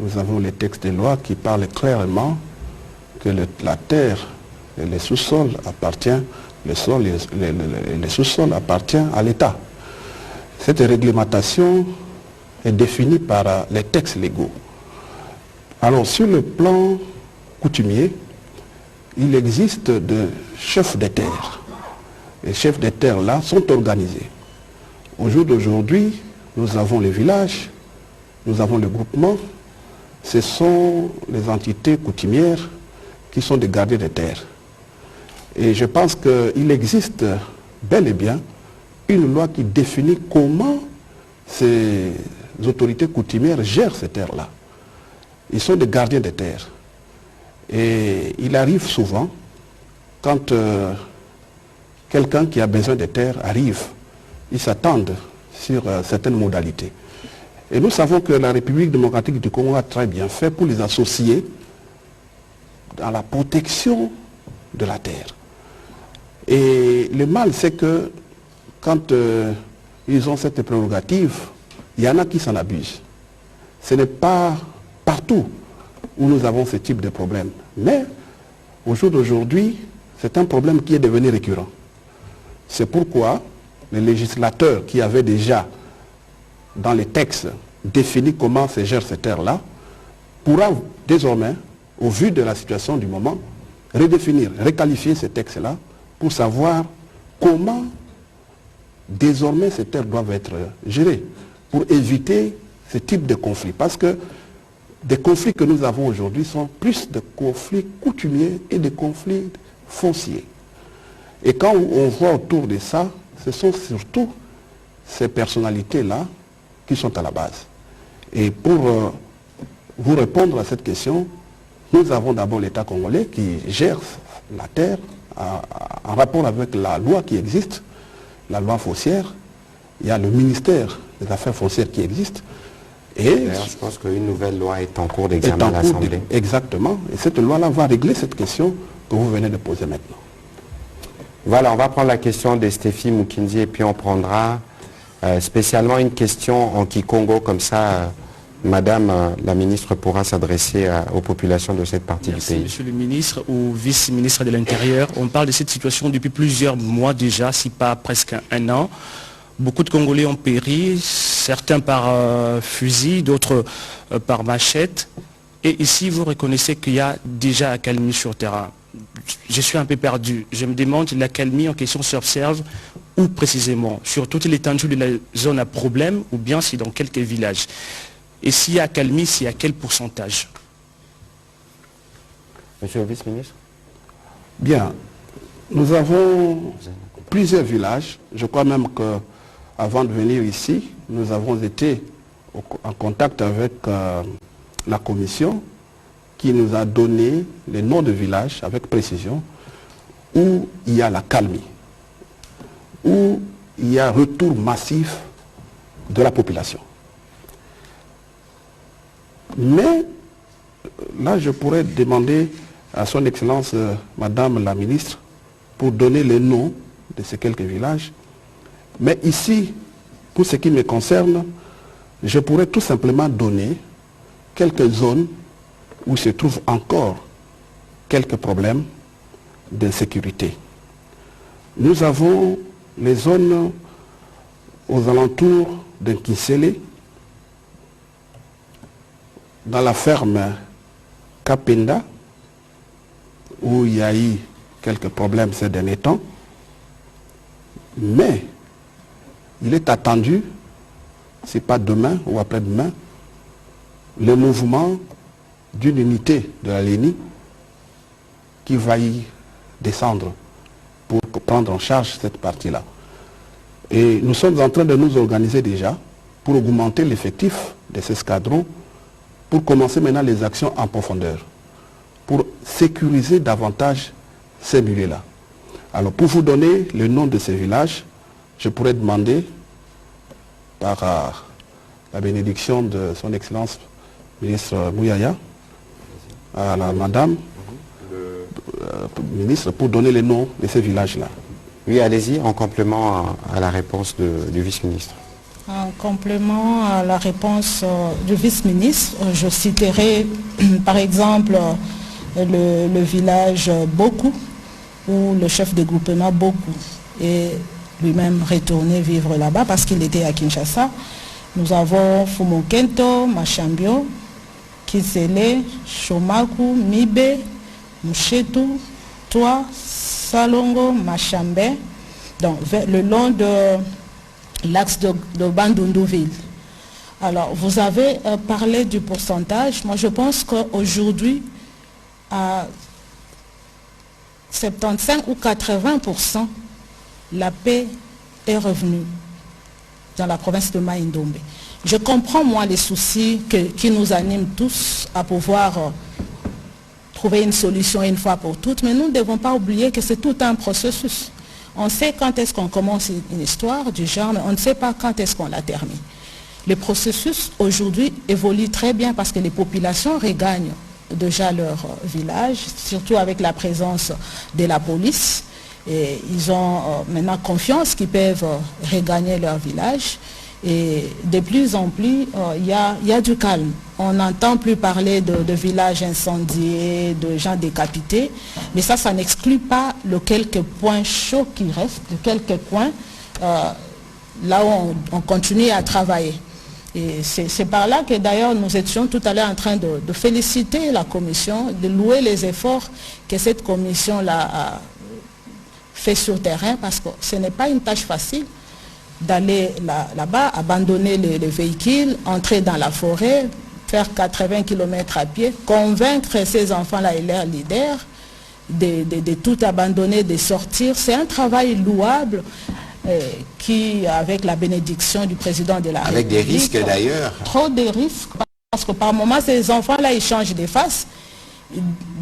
Nous avons les textes des lois qui parlent clairement que la terre et les sous-sols appartiennent, les sous-sols appartiennent à l'État. Cette réglementation est définie par les textes légaux. Alors sur le plan coutumier, il existe des chefs de terre. Les chefs de terre là sont organisés. Au jour d'aujourd'hui, nous avons les villages, nous avons le groupement. Ce sont les entités coutumières qui sont des gardiens de terre. Et je pense qu'il existe bel et bien une loi qui définit comment ces autorités coutumières gèrent ces terres-là. Ils sont des gardiens de terre. Et il arrive souvent, quand quelqu'un qui a besoin de terre arrive, ils s'attendent sur certaines modalités. Et nous savons que la République démocratique du Congo a très bien fait pour les associer dans la protection de la terre. Et le mal, c'est que quand ils ont cette prérogative, il y en a qui s'en abusent. Ce n'est pas partout où nous avons ce type de problème. Mais au jour d'aujourd'hui, c'est un problème qui est devenu récurrent. C'est pourquoi les législateurs qui avaient déjà dans les textes défini comment se gère ces terres-là pourra désormais, au vu de la situation du moment, redéfinir, requalifier ces textes-là pour savoir comment désormais ces terres doivent être gérées pour éviter ce type de conflits. Parce que des conflits que nous avons aujourd'hui sont plus de conflits coutumiers et de conflits fonciers. Et quand on voit autour de ça, ce sont surtout ces personnalités-là qui sont à la base. Et pour vous répondre à cette question, nous avons d'abord l'État congolais qui gère la terre en rapport avec la loi qui existe, la loi foncière. Il y a le ministère des Affaires foncières qui existe. Et d'ailleurs, je pense qu'une nouvelle loi est en cours d'examen à l'Assemblée. Exactement. Et cette loi-là va régler cette question que vous venez de poser maintenant. Voilà, on va prendre la question de Stéphie Mukindi et puis on prendra spécialement une question en Kikongo, comme ça, Madame la ministre pourra s'adresser aux populations de cette partie du pays. Monsieur le ministre ou vice-ministre de l'Intérieur, on parle de cette situation depuis plusieurs mois déjà, si pas presque un an. Beaucoup de Congolais ont péri, certains par fusil, d'autres par machette. Et ici, vous reconnaissez qu'il y a déjà accalmie sur terrain. Je suis un peu perdu. Je me demande, l'accalmie en question s'observe où précisément? Sur toute l'étendue de la zone à problème ou bien c'est dans quelques villages? Et s'il y a accalmie, c'est à quel pourcentage? Monsieur le vice-ministre. Bien. Nous avons plusieurs villages. Je crois même qu'avant de venir ici, nous avons été en contact avec la commission qui nous a donné les noms de villages avec précision où il y a la calmie, où il y a retour massif de la population. Mais là, je pourrais demander à son Excellence Madame la Ministre pour donner les noms de ces quelques villages. Mais ici, pour ce qui me concerne, je pourrais tout simplement donner quelques zones où se trouvent encore quelques problèmes d'insécurité. Nous avons les zones aux alentours de Kinsele, dans la ferme Kapenda, où il y a eu quelques problèmes ces derniers temps. Mais il est attendu, c'est pas demain ou après-demain, le mouvement d'une unité de la LENI qui va y descendre pour prendre en charge cette partie-là. Et nous sommes en train de nous organiser déjà pour augmenter l'effectif de ces escadrons, pour commencer maintenant les actions en profondeur, pour sécuriser davantage ces milieux-là. Alors pour vous donner le nom de ces villages, je pourrais demander par la bénédiction de son Excellence ministre Mouyaya à la Madame ministre pour donner les noms de ces villages-là. Oui, allez-y, en complément à la réponse du vice-ministre. En complément à la réponse du vice-ministre, je citerai par exemple le village Boku, où le chef de groupement Boku est lui-même retourné vivre là-bas parce qu'il était à Kinshasa. Nous avons Fumokento, Machambio, Kisele, Shomaku, Mibe, Mouchetu, Toi, Salongo, Machambe, donc le long de l'axe de Bandundouville. Alors, vous avez parlé du pourcentage. Moi, je pense qu'aujourd'hui, à 75 ou 80%, la paix est revenue dans la province de Mai-Ndombe. Je comprends, moi, les soucis qui nous animent tous à pouvoir trouver une solution une fois pour toutes, mais nous ne devons pas oublier que c'est tout un processus. On sait quand est-ce qu'on commence une histoire du genre, mais on ne sait pas quand est-ce qu'on la termine. Le processus aujourd'hui évolue très bien parce que les populations regagnent déjà leur village, surtout avec la présence de la police. Et ils ont maintenant confiance qu'ils peuvent regagner leur village. Et de plus en plus, il y a du calme. On n'entend plus parler de villages incendiés, de gens décapités. Mais ça n'exclut pas le quelques points chauds qui restent, de quelques points là où on continue à travailler. Et c'est par là que d'ailleurs nous étions tout à l'heure en train de féliciter la commission, de louer les efforts que cette commission-là a fait sur terrain, parce que ce n'est pas une tâche facile d'aller là-bas, abandonner les véhicules, entrer dans la forêt, faire 80 km à pied, convaincre ces enfants-là et leurs leaders de tout abandonner, de sortir. C'est un travail louable qui, avec la bénédiction du président de la République... Avec des risques d'ailleurs. Trop de risques, parce que par moments, ces enfants-là, ils changent de face.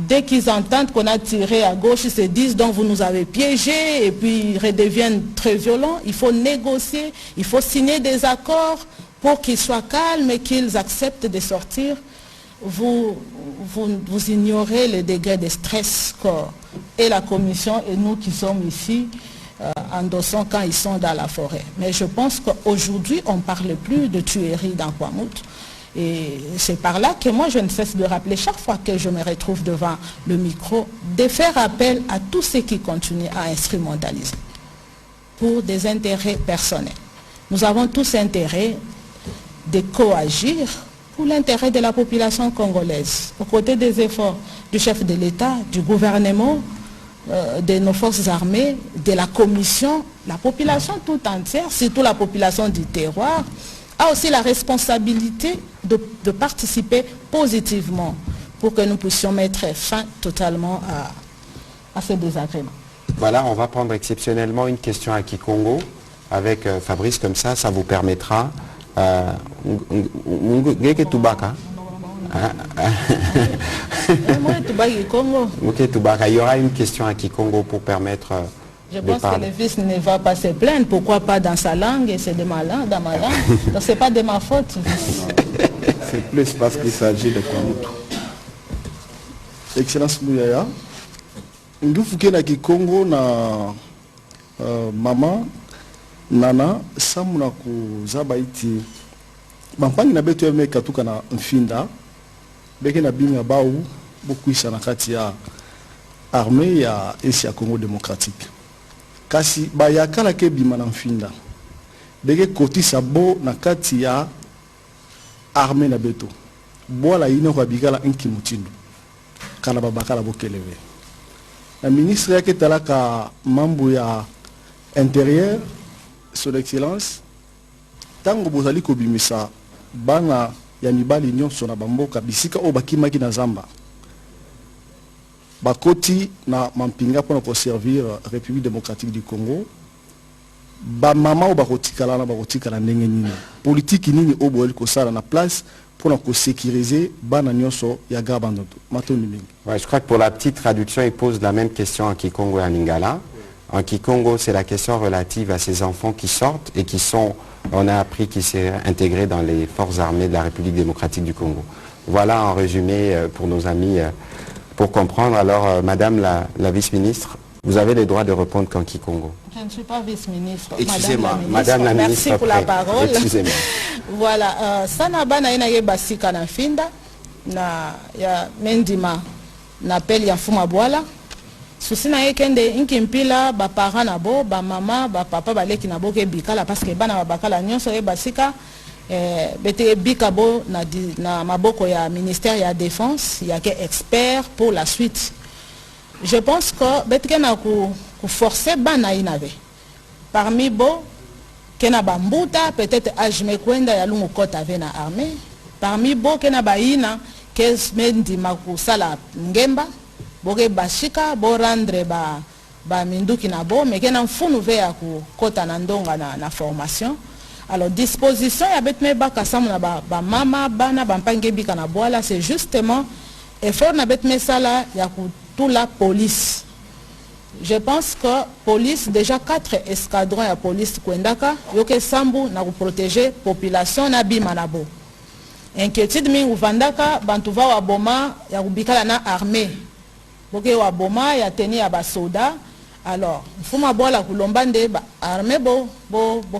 Dès qu'ils entendent qu'on a tiré à gauche, ils se disent donc vous nous avez piégés, et puis ils redeviennent très violents. Il faut négocier, il faut signer des accords pour qu'ils soient calmes et qu'ils acceptent de sortir. Vous ignorez le degré de stress et la commission et nous qui sommes ici endossons quand ils sont dans la forêt. Mais je pense qu'aujourd'hui, on ne parle plus de tuerie dans Kwamouth. Et c'est par là que moi je ne cesse de rappeler chaque fois que je me retrouve devant le micro, de faire appel à tous ceux qui continuent à instrumentaliser pour des intérêts personnels. Nous avons tous intérêt de coagir pour l'intérêt de la population congolaise, aux côtés des efforts du chef de l'État, du gouvernement, de nos forces armées, de la commission. La population tout entière, surtout la population du terroir, a aussi la responsabilité de participer positivement pour que nous puissions mettre fin totalement à ces désagréments. Voilà, on va prendre exceptionnellement une question à Kikongo avec Fabrice, comme ça vous permettra... Il y aura une question à Kikongo pour permettre... Je pense que le fils ne va pas se plaindre, pourquoi pas dans sa langue, et c'est de ma langue, dans ma langue. Donc c'est pas de ma faute. C'est plus parce qu'il s'agit de Kwamouth. Excellence Mouyaya, Ndufuke na Kikongo na mama Nana samuna kuzaba iti bampangi na betu eme katuka na mfinda beke na binga bau bokuisa na kati ya armée ya esi ya Congo démocratique kasi bayakala ke bima na mfinda beke kotisa bo na kati ya armée na betu bola ino kwa bigala inki mutindo kala babakala bokelewe la ministre yake talaka mambo ya intérieur son excellence tango bozali kobimisa bana ya mibali nyonso na bamboka bisika o bakimaki na zamba bakoti na mampinga pona ko servir République démocratique du Congo ba mama o bakotikala na bakotikala ndenge nini politique nini o boeli ko sala na place pour ko sécuriser bana nyonso ya gabandoto matoni mingi. Ouais, je crois que pour la petite traduction, il pose la même question en Kikongo et en Lingala. En Kikongo, c'est la question relative à ces enfants qui sortent et qui sont, on a appris qu'ils s'est intégrés dans les forces armées de la République démocratique du Congo. Voilà en résumé pour nos amis, pour comprendre. Alors, Madame la vice-ministre, vous avez le droit de répondre qu'en Kikongo. Je ne suis pas vice-ministre. Excusez-moi, Madame la ministre. Merci pour la parole. Excusez-moi. Voilà, sana bana ina ye basika na finda na ya mendima na peli ya fuma bwala. Susina yekende inki mpila ba parents na bo, ba mama, ba papa baleki na bo ke bikala parce que bana bakala nyonso ye basika bete bika bo na maboko ya ministère ya défense, ya ke expert pour la suite. Je pense que bete na ku forcer bana inave. Parmi bo kena bambuta peut-être ajme kwenda ya lungu kota vena armée. Parmi bo kena baina kes mendi makusala ngemba. Boge bashika bo rendre ba minduki na bo mais kena mfunu ve ya ku kota na ndonga na formation. Alors disposition ya betme ba kasamu na ba mama bana bampange bika na boala c'est justement effort na betme sala ya ku tout la police. Je pense que police déjà 4 escadrons ya police kwendaka yoke sambu na ku protéger population na bima na bo. Inquiétude mi uvandaka bantuva wa boma ya kubikala na armée. Boke wa boma ya teni ya basoda. Alors, fuma bola kulombande ba armée bo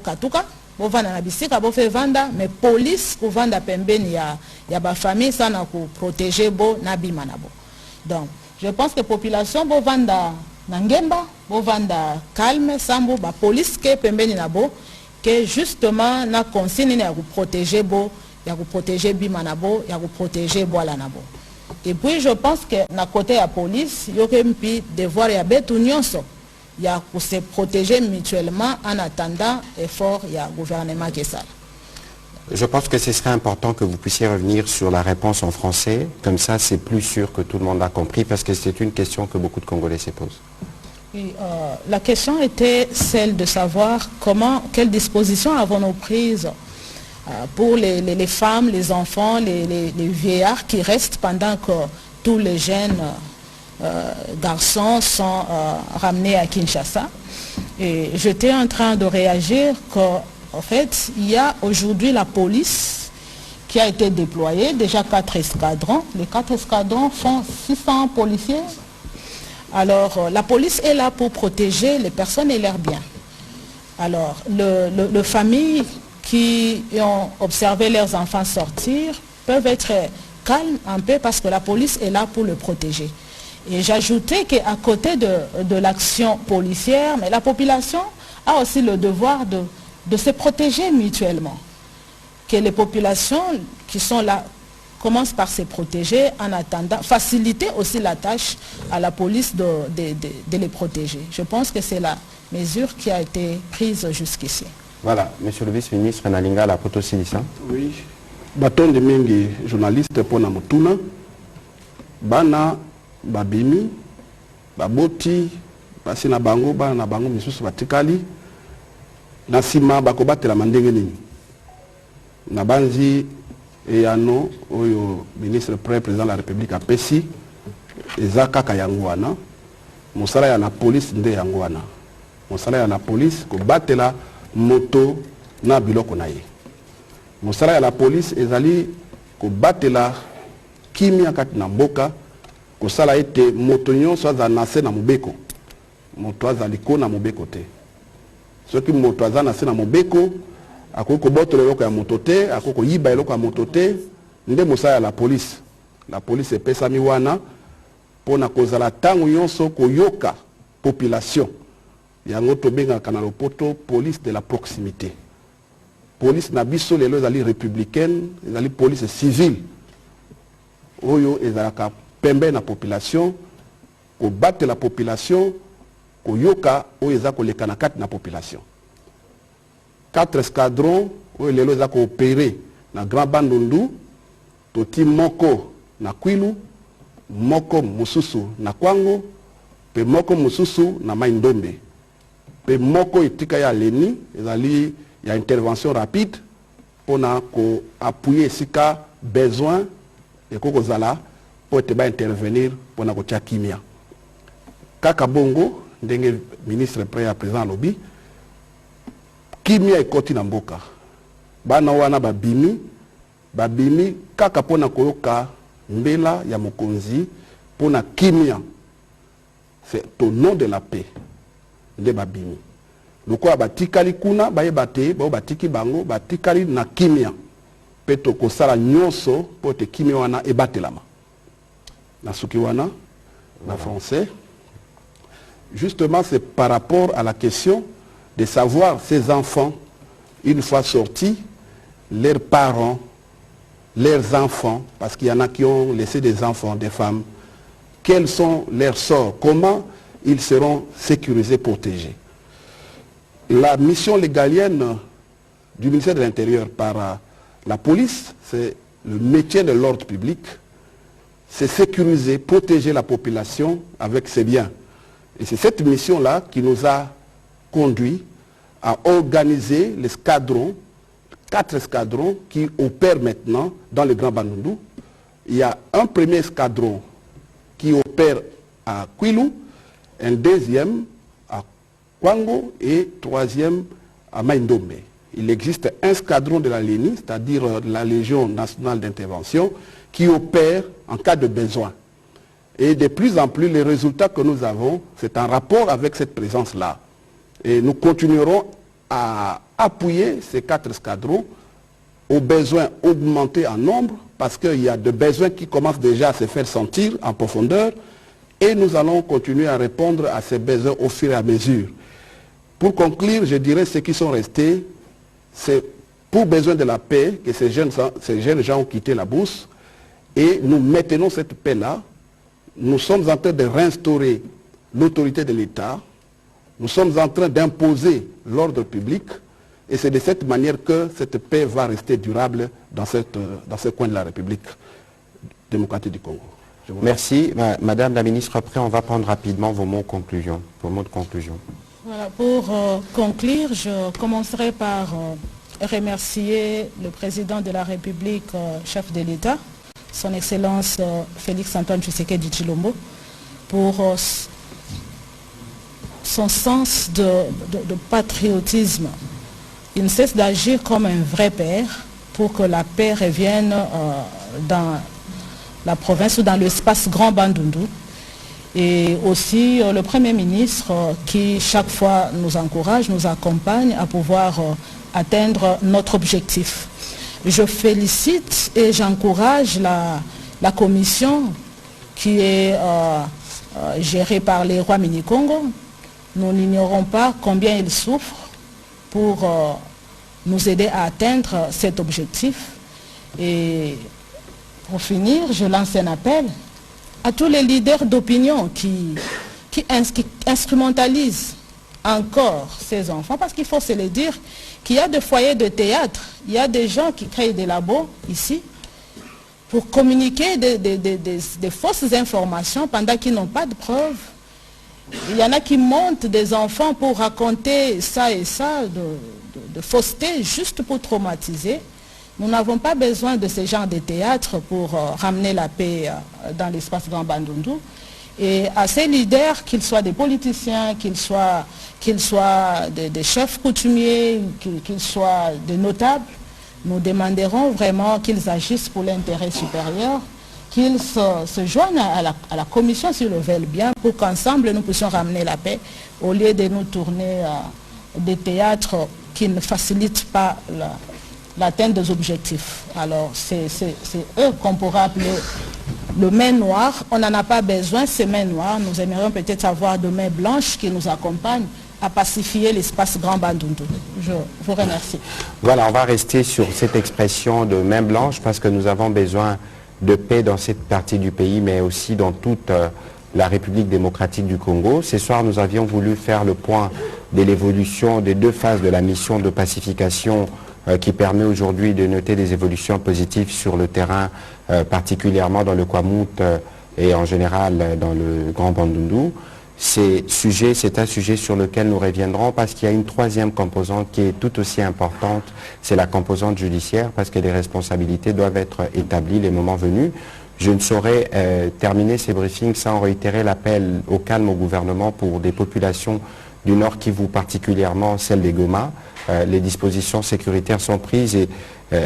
katuka, bo vanda na bisika bo fe vanda, mais police ku vanda pembeni ya ba famille sana ku protéger bo na bima na bo. Donc, je pense que population bo vanda Nangemba, bo vanda calme, sambo, ba police ke pembeni na bo, que justement na consigne ya ku protéger bo, ya ku protéger bima na bo, ya ku protéger boala na bo. Et puis je pense que na côté ya police, yo ke mpi devoir ya betu nyonso, ya ku se protéger mutuellement en attendant effort ya gouvernement ke sala. Je pense que ce serait important que vous puissiez revenir sur la réponse en français. Comme ça, c'est plus sûr que tout le monde a compris parce que c'est une question que beaucoup de Congolais se posent. Oui, la question était celle de savoir quelles dispositions avons-nous prises pour les femmes, les enfants, les vieillards qui restent pendant que tous les jeunes garçons sont ramenés à Kinshasa. Et j'étais en train de réagir qu'en fait, il y a aujourd'hui la police qui a été déployée, déjà 4 escadrons. Les 4 escadrons font 600 policiers. Alors, la police est là pour protéger les personnes et leurs biens. Alors, les familles qui ont observé leurs enfants sortir peuvent être calmes un peu parce que la police est là pour le protéger. Et j'ajoutais qu'à côté de l'action policière, mais la population a aussi le devoir de se protéger mutuellement. Que les populations qui sont là commencent par se protéger en attendant, faciliter aussi la tâche à la police de les protéger. Je pense que c'est la mesure qui a été prise jusqu'ici. Voilà, monsieur le vice-ministre Nalinga, la poto silisa. Oui, baton de mingi journaliste pour Namutuna, bana babimi, baboti, basina bango, bana bango misusu batikali, nasima bakobate la mandenge nini. Nabanzi eyano oyo ministre président de la République a pesi ezaka kayangwana musala ya na police nde yangwana musala ya na police ko batela moto na biloko na ye musala ya la police ezali ko batela kimia kati na mboka kosala ete moto nyonso aza na se na mobeko moto aza liko na mobeko te soki moto aza na se na mobeko akoki kobotola eloko ya moto te akoki koyiba eloko ya moto te nde mosala ya la police epesami wana mpona kozala ntango nyonso koyoka population yango tobengaka na lopoto police de la proximité police na biso lelo ezali républicaine ezali police civile oyo ezalaka pembe na population kobatela population koyoka oyo eza koleka na kati na population 4 escadrons oyo lelo eza koopere na Grand Bandundu toti moko na Kwilu moko mosusu na Kwango pe moko mosusu na Mai Ndombe pe moko etika ya Leni ezali ya intervention rapide pona ko appuyer sika besoin et ko kozala po te ba intervenir pona ko tia kimia kaka bongo ndenge ministre pré à présent lobby kimia ekoti na mboka bana wana babimi kaka pona koyoka mbela ya mokonzi pona kimia c'est au nom de la paix nde babimi lokola batikali kuna bayeba te bao batiki bango batikali na kimia mpe tokosala nyonso mpo te kimia wana ebatelama na suki wana na français justement c'est par rapport à la question de savoir ces enfants une fois sortis leurs parents leurs enfants parce qu'il y en a qui ont laissé des enfants des femmes quels sont leurs sorts comment ils seront sécurisés protégés. La mission légalienne du ministère de l'Intérieur par la police, c'est le métier de l'ordre public, c'est sécuriser, protéger la population avec ses biens. Et c'est cette mission-là qui nous a conduit à organiser l'escadron, 4 escadrons qui opèrent maintenant dans le Grand Bandundu. Il y a un premier escadron qui opère à Kwilu, un deuxième à Kwango et troisième à Mai Ndombe. Il existe un escadron de la LENI, c'est-à-dire la Légion nationale d'intervention, qui opère en cas de besoin. Et de plus en plus, les résultats que nous avons, c'est en rapport avec cette présence-là. Et nous continuerons à appuyer ces 4 escadrons aux besoins augmentés en nombre, parce qu'il y a des besoins qui commencent déjà à se faire sentir en profondeur, et nous allons continuer à répondre à ces besoins au fur et à mesure. Pour conclure, je dirais ceux qui sont restés, c'est pour besoin de la paix que ces jeunes gens ont quitté la bourse, et nous maintenons cette paix-là. Nous sommes en train de réinstaurer l'autorité de l'État, nous sommes en train d'imposer l'ordre public, et c'est de cette manière que cette paix va rester durable dans ce coin de la République démocratique du Congo. Merci. Madame la ministre, après on va prendre rapidement vos mots de conclusion. Voilà, pour conclure, je commencerai par remercier le président de la République, chef de l'État, son Excellence Félix-Antoine Tshisekedi Tshilombo, pour son sens de patriotisme. Il ne cesse d'agir comme un vrai père pour que la paix revienne dans la province ou dans l'espace Grand Bandundu. Et aussi le Premier ministre qui chaque fois nous encourage, nous accompagne à pouvoir atteindre notre objectif. Je félicite et j'encourage la commission qui est gérée par les rois Mini-Congo. Nous n'ignorons pas combien ils souffrent pour nous aider à atteindre cet objectif. Et pour finir, je lance un appel à tous les leaders d'opinion qui instrumentalisent encore ces enfants, parce qu'il faut se le dire, qu'il y a des foyers de théâtre, il y a des gens qui créent des labos ici pour communiquer des fausses informations pendant qu'ils n'ont pas de preuves. Il y en a qui montent des enfants pour raconter ça et ça, de fausseté, juste pour traumatiser. Nous n'avons pas besoin de ce genre de théâtre pour ramener la paix dans l'espace Grand Bandundu. Et à ces leaders, qu'ils soient des politiciens, qu'ils soient des chefs coutumiers, qu'ils soient des notables, nous demanderons vraiment qu'ils agissent pour l'intérêt supérieur, qu'ils se joignent à la commission, s'ils le veulent bien, pour qu'ensemble nous puissions ramener la paix, au lieu de nous tourner des théâtres qui ne facilitent pas l'atteinte des objectifs. Alors c'est eux qu'on pourra appeler le main noir. On n'en a pas besoin, ces mains noires. Nous aimerions peut-être avoir de mains blanches qui nous accompagnent à pacifier l'espace Grand Bandundu. Je vous remercie. Voilà, on va rester sur cette expression de main blanche parce que nous avons besoin de paix dans cette partie du pays, mais aussi dans toute la République démocratique du Congo. Ce soir, nous avions voulu faire le point de l'évolution des 2 phases de la mission de pacification qui permet aujourd'hui de noter des évolutions positives sur le terrain, particulièrement dans le Kwamout et en général dans le Grand Bandundu. C'est un sujet sur lequel nous reviendrons parce qu'il y a une 3e composante qui est tout aussi importante, c'est la composante judiciaire parce que les responsabilités doivent être établies les moments venus. Je ne saurais terminer ces briefings sans réitérer l'appel au calme au gouvernement pour des populations du Nord Kivu, particulièrement celle des Goma. Les dispositions sécuritaires sont prises et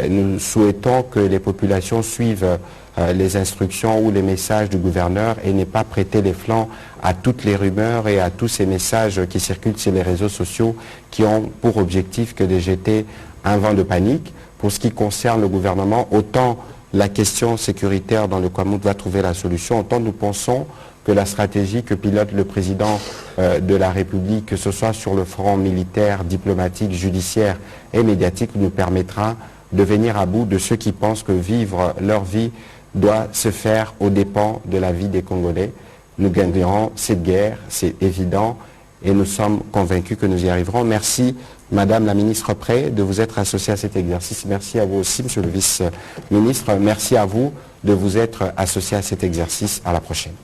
nous souhaitons que les populations suivent les instructions ou les messages du gouverneur et n'aient pas prêté les flancs à toutes les rumeurs et à tous ces messages qui circulent sur les réseaux sociaux qui ont pour objectif que de jeter un vent de panique. Pour ce qui concerne le gouvernement, autant la question sécuritaire dans le Kwamout va trouver la solution, autant nous pensons que la stratégie que pilote le président de la République, que ce soit sur le front militaire, diplomatique, judiciaire et médiatique, nous permettra de venir à bout de ceux qui pensent que vivre leur vie doit se faire aux dépens de la vie des Congolais. Nous gagnerons cette guerre, c'est évident, et nous sommes convaincus que nous y arriverons. Merci, Madame la Ministre Pré, de vous être associée à cet exercice. Merci à vous aussi, Monsieur le Vice-ministre. Merci à vous de vous être associé à cet exercice. À la prochaine.